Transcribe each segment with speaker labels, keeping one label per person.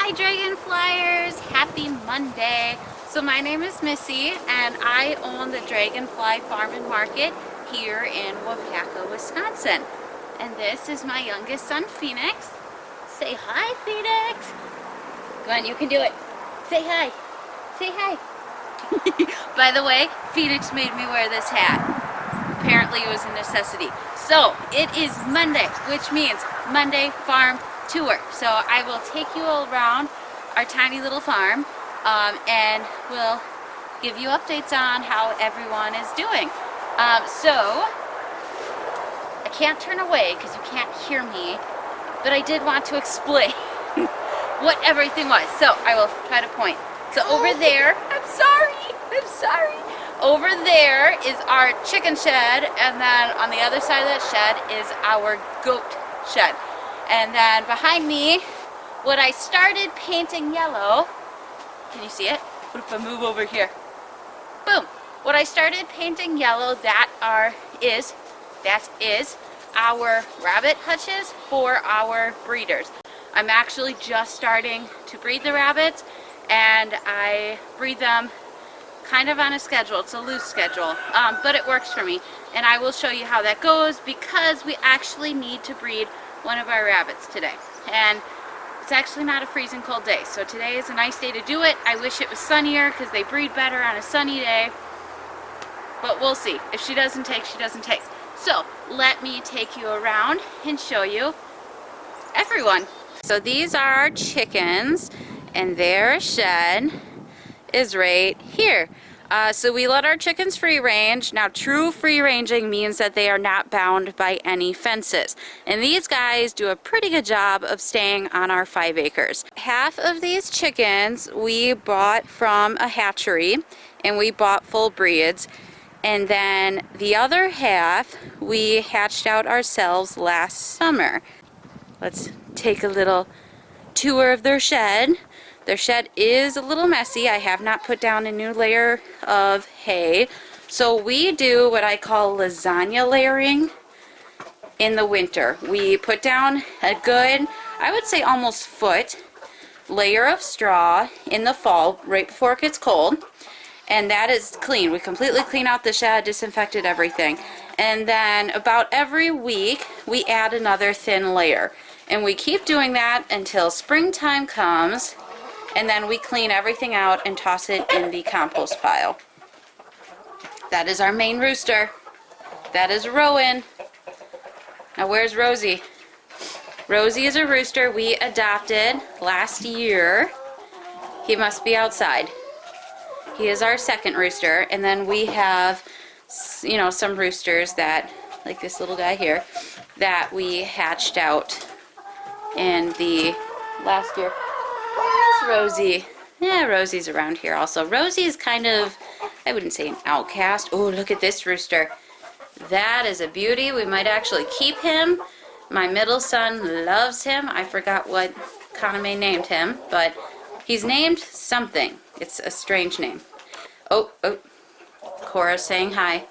Speaker 1: Hi Dragonflyers! Happy Monday! So my name is Missy and I own the Dragonfly Farm and Market here in Waupaca, Wisconsin. And this is my youngest son, Phoenix. Say hi, Phoenix! Come on, you can do it. Say hi. Say hi. By the way, Phoenix made me wear this hat. Apparently it was a necessity. So it is Monday, which means Monday Farm Tour. So I will take you all around our tiny little farm and we'll give you updates on how everyone is doing. So I can't turn away because you can't hear me, but I did want to explain what everything was. So I will try to point. So over there, I'm sorry. Over there is our chicken shed, and then on the other side of that shed is our goat shed. And then behind me, what I started painting yellow, can you see it? What if I move over here? Boom! What I started painting yellow, that is our rabbit hutches for our breeders. I'm actually just starting to breed the rabbits, and I breed them kind of on a schedule. It's a loose schedule, but it works for me, and I will show you how that goes because we actually need to breed one of our rabbits today, and it's actually not a freezing cold day, so today is a nice day to do it. I wish it was sunnier because they breed better on a sunny day, but we'll see. If she doesn't take, she doesn't take. So let me take you around and show you everyone. So these are our chickens, and their shed is right here. So we let our chickens free range. Now true free ranging means that they are not bound by any fences. And these guys do a pretty good job of staying on our 5 acres. Half of these chickens we bought from a hatchery, and we bought full breeds. And then the other half we hatched out ourselves last summer. Let's take a little tour of their shed. Their shed is a little messy. I have not put down a new layer of hay. So we do what I call lasagna layering in the winter. We put down a good, I would say almost foot layer of straw in the fall right before it gets cold. And that is clean. We completely clean out the shed, disinfected everything. And then about every week we add another thin layer. And we keep doing that until springtime comes. And then we clean everything out and toss it in the compost pile. That is our main rooster. That is Rowan. Now where's Rosie? Rosie is a rooster we adopted last year. He must be outside. He is our second rooster. And then we have, you know, some roosters that, like this little guy here, that we hatched out in the last year. Where's Rosie? Yeah, Rosie's around here also. Rosie is kind of, I wouldn't say an outcast. Oh, look at this rooster. That is a beauty. We might actually keep him. My middle son loves him. I forgot what Kaname named him, but he's named something. It's a strange name. Oh, Cora's saying hi.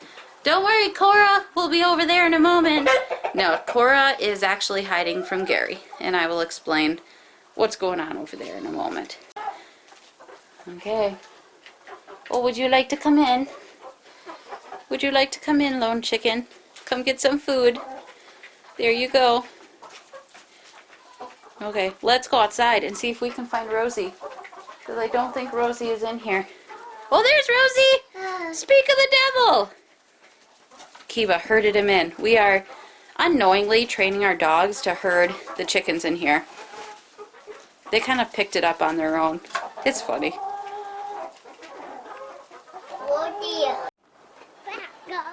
Speaker 1: Don't worry, Cora. We'll be over there in a moment. No, Cora is actually hiding from Gary, and I will explain what's going on over there in a moment. Okay. Oh, would you like to come in? Would you like to come in, lone chicken? Come get some food. There you go. Okay, let's go outside and see if we can find Rosie, because I don't think Rosie is in here. Oh, there's Rosie! Speak of the devil! Kiva herded him in. We are unknowingly training our dogs to herd the chickens in here. They kind of picked it up on their own. It's funny.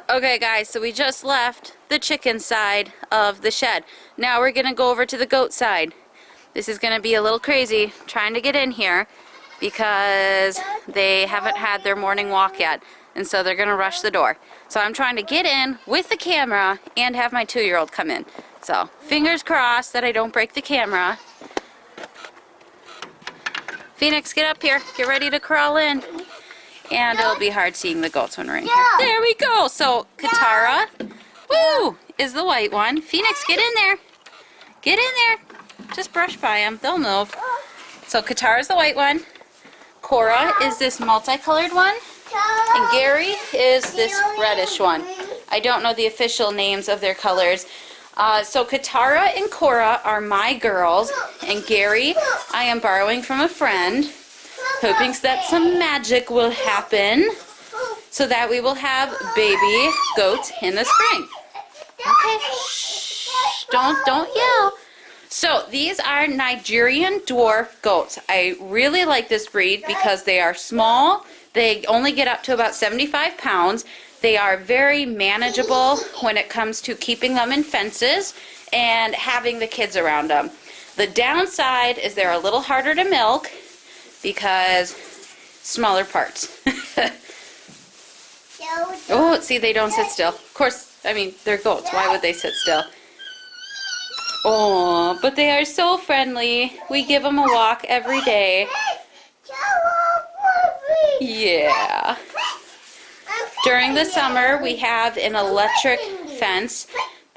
Speaker 1: Okay guys, so we just left the chicken side of the shed. Now we're going to go over to the goat side. This is going to be a little crazy trying to get in here because they haven't had their morning walk yet. And so they're going to rush the door. So I'm trying to get in with the camera and have my 2-year-old come in. So fingers crossed that I don't break the camera. Phoenix, get up here. Get ready to crawl in. And it'll be hard seeing the goats when we're in here. There we go. So Katara, woo, is the white one. Phoenix, get in there. Get in there. Just brush by them. They'll move. So Katara's the white one. Cora is this multicolored one. And Gary is this reddish one. I don't know the official names of their colors. So Katara and Cora are my girls. And Gary, I am borrowing from a friend, hoping that some magic will happen so that we will have baby goats in the spring. Okay, shh, don't yell. So these are Nigerian dwarf goats. I really like this breed because they are small. They only get up to about 75 pounds. They are very manageable when it comes to keeping them in fences and having the kids around them. The downside is they're a little harder to milk because smaller parts. Oh, see, they don't sit still. Of course, I mean, they're goats. Why would they sit still? Oh, but they are so friendly. We give them a walk every day. Yeah. During the summer, we have an electric fence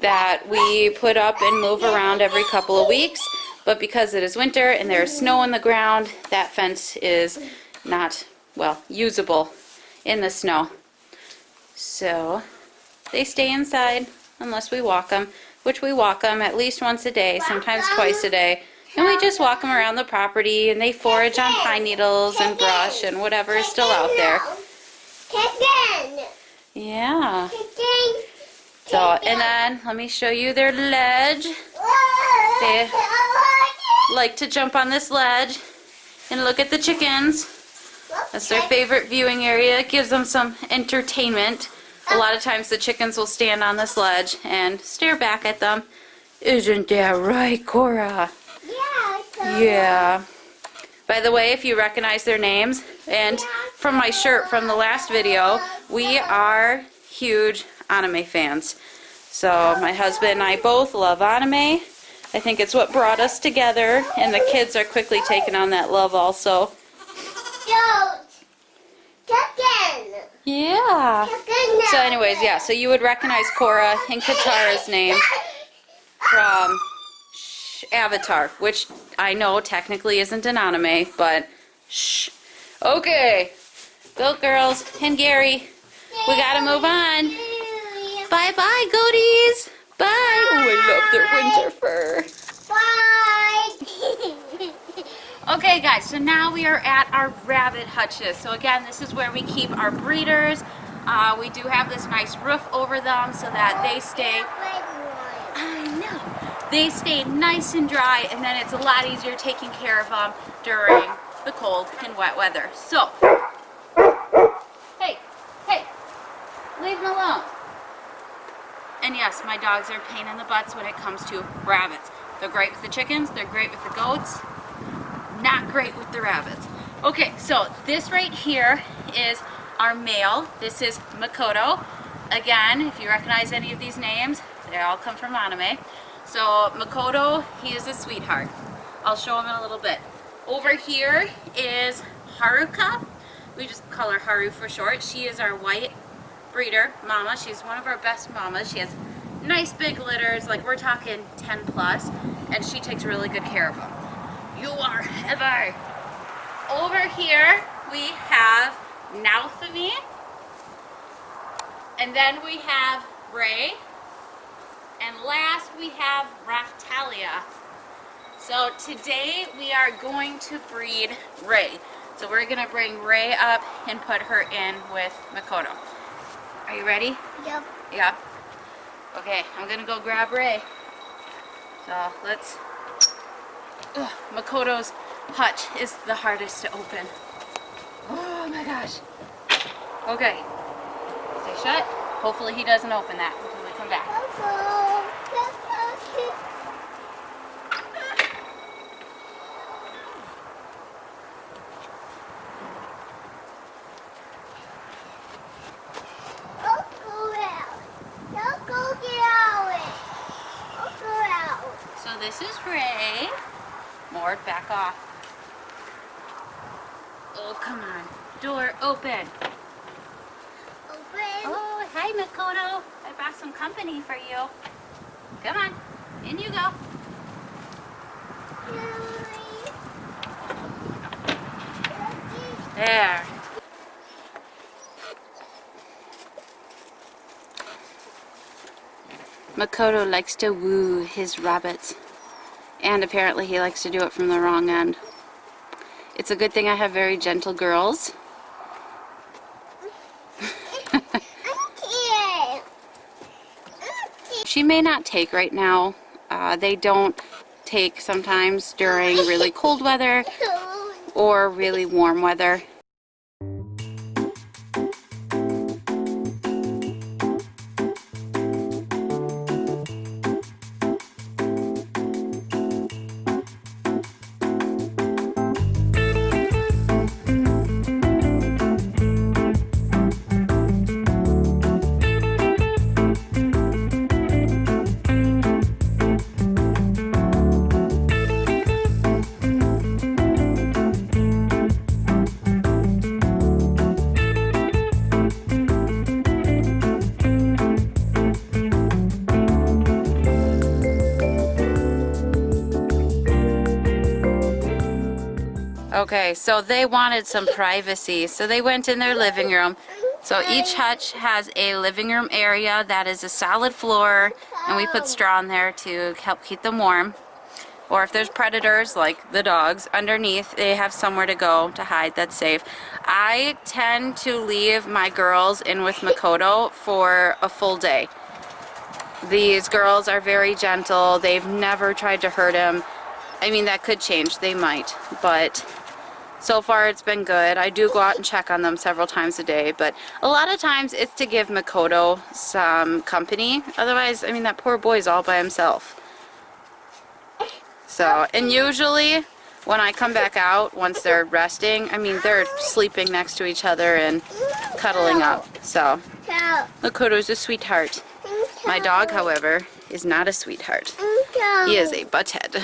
Speaker 1: that we put up and move around every couple of weeks. But because it is winter and there is snow on the ground, that fence is not, well, usable in the snow. So they stay inside unless we walk them, which we walk them at least once a day, sometimes twice a day. And we just walk them around the property and they forage on pine needles and brush and whatever is still out there. Yeah. So, and then let me show you their ledge. They like to jump on this ledge and look at the chickens. That's their favorite viewing area. It gives them some entertainment. A lot of times the chickens will stand on this ledge and stare back at them. Isn't that right, Cora? Yeah. By the way, if you recognize their names, and from my shirt from the last video, we are huge anime fans. So my husband and I both love anime. I think it's what brought us together, and the kids are quickly taking on that love also. Yeah. So anyways, yeah, so you would recognize Cora and Katara's name from Avatar, which I know technically isn't an anime, but shh. Okay. Goat girls and Gary, we gotta move on. Bye-bye, goaties. Bye. Oh, I love their winter fur. Bye. Okay, guys, so now we are at our rabbit hutches. So again, this is where we keep our breeders. We do have this nice roof over them so that they stay, they stay nice and dry, and then it's a lot easier taking care of them during the cold and wet weather. So, hey, leave them alone. And yes, my dogs are a pain in the butts when it comes to rabbits. They're great with the chickens, they're great with the goats, not great with the rabbits. Okay, so this right here is our male. This is Makoto. Again, if you recognize any of these names, they all come from anime. So Makoto, he is a sweetheart. I'll show him in a little bit. Over here is Haruka. We just call her Haru for short. She is our white breeder mama. She's one of our best mamas. She has nice big litters, like we're talking 10 plus, and she takes really good care of them. You are Heather. Over here we have Naothami, and then we have Ray, and last we have Raftalia. So today we are going to breed Ray. So we're going to bring Ray up and put her in with Makoto. Are you ready?
Speaker 2: Yep.
Speaker 1: Yeah. Okay, I'm going to go grab Ray. So let's... Ugh, Makoto's hutch is the hardest to open. Oh my gosh. Okay. Stay shut. Hopefully he doesn't open that until we come back. So this is Ray. Mord, back off. Oh, come on. Door open.
Speaker 2: Open.
Speaker 1: Oh, hi, Makoto. I brought some company for you. Come on. In you go. There. Makoto likes to woo his rabbits. And apparently he likes to do it from the wrong end. It's a good thing I have very gentle girls. She may not take right now. They don't take sometimes during really cold weather or really warm weather. Okay, so they wanted some privacy, so they went in their living room. So each hutch has a living room area that is a solid floor, and we put straw in there to help keep them warm. Or if there's predators, like the dogs, underneath, they have somewhere to go to hide that's safe. I tend to leave my girls in with Makoto for a full day. These girls are very gentle. They've never tried to hurt him. I mean, that could change. They might, but so far it's been good. I do go out and check on them several times a day, but a lot of times it's to give Makoto some company. Otherwise, I mean, that poor boy's all by himself. So, and usually when I come back out, once they're resting, I mean, they're sleeping next to each other and cuddling up. So, Makoto's a sweetheart. My dog, however, is not a sweetheart. He is a butthead.